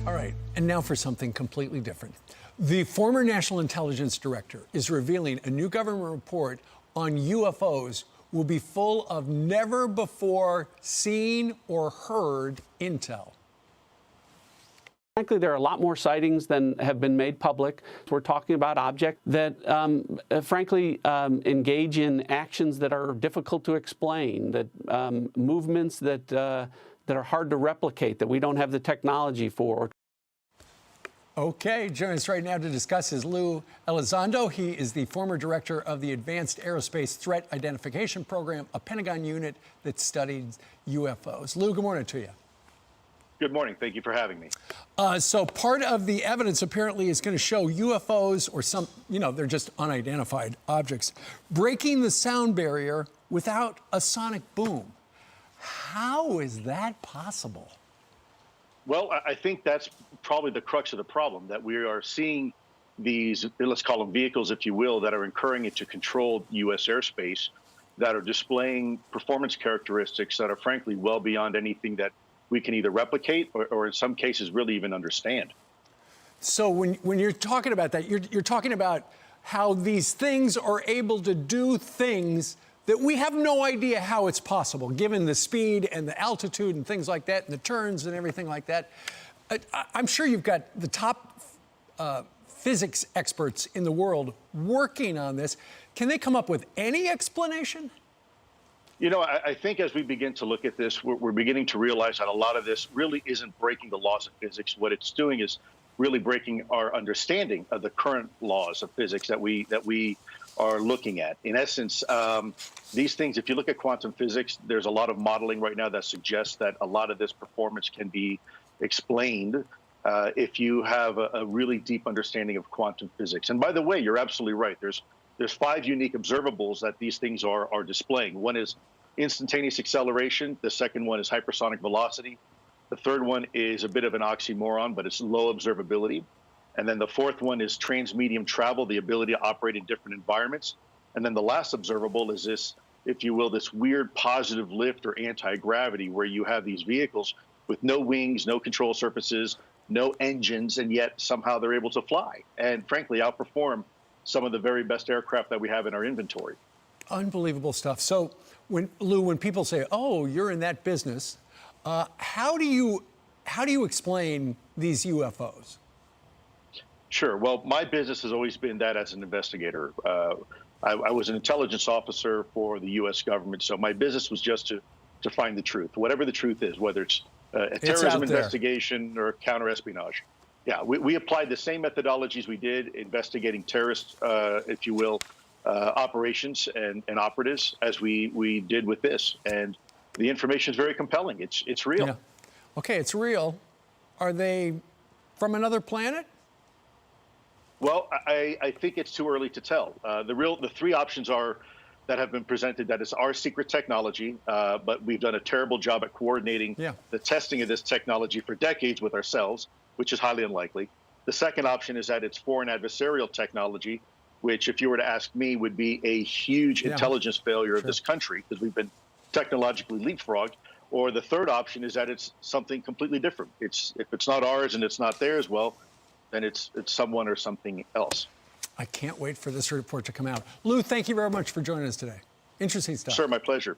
All right, and now for something completely different. The former National Intelligence Director is revealing a new government report on UFOs will be full of never before seen or heard intel. Frankly, there are a lot more sightings than have been made public. We're talking about objects that, engage in actions that are difficult to explain, that movements that are hard to replicate, that we don't have the technology for. Okay, joining us right now to discuss is Lou Elizondo. He is the former director of the Advanced Aerospace Threat Identification Program, a Pentagon unit that studies UFOs. Lou, good morning to you. Good morning. Thank you for having me. So part of the evidence apparently is going to show UFOs or some, they're just unidentified objects, breaking the sound barrier without a sonic boom. How is that possible? Well, I think that's probably the crux of the problem, that we are seeing these, let's call them vehicles, if you will, that are incurring into controlled U.S. airspace, that are displaying performance characteristics that are frankly well beyond anything that we can either replicate or in some cases really even understand. So when you're talking about that, you're talking about how these things are able to do things that we have no idea how it's possible, given the speed and the altitude and things like that, and the turns and everything like that. I'm sure you've got the top physics experts in the world working on this. Can they come up with any explanation? I think as we begin to look at this, we're beginning to realize that a lot of this really isn't breaking the laws of physics. What it's doing is really breaking our understanding of the current laws of physics that we are looking at. In essence, these things, if you look at quantum physics, there's a lot of modeling right now that suggests that a lot of this performance can be explained if you have a really deep understanding of quantum physics. And by the way, you're absolutely right. There's 5 unique observables that these things are displaying. One is instantaneous acceleration. The second one is hypersonic velocity. The third one is a bit of an oxymoron, but it's low observability. And then the fourth one is transmedium travel, the ability to operate in different environments. And then the last observable is this, if you will, this weird positive lift or anti-gravity, where you have these vehicles with no wings, no control surfaces, no engines, and yet somehow they're able to fly and frankly outperform some of the very best aircraft that we have in our inventory. Unbelievable stuff. So when people say, oh, you're in that business, how do you explain these UFOs? Sure. Well, my business has always been that as an investigator. I was an intelligence officer for the U.S. government, so my business was just to find the truth, whatever the truth is, whether it's a terrorism investigation or counter-espionage. Yeah, we applied the same methodologies we did investigating terrorist, if you will, operations and operatives as we did with this. And the information is very compelling. It's real. Yeah. Okay, it's real. Are they from another planet? Well, I think it's too early to tell. The 3 options that have been presented, that is our secret technology, but we've done a terrible job at coordinating the testing of this technology for decades with ourselves, which is highly unlikely. The second option is that it's foreign adversarial technology, which, if you were to ask me, would be a huge intelligence failure of this country because we've been technologically leapfrogged. Or the third option is that it's something completely different. If it's not ours and it's not theirs, well, then it's someone or something else. I can't wait for this report to come out. Lou, thank you very much for joining us today. Interesting stuff. Sir, my pleasure.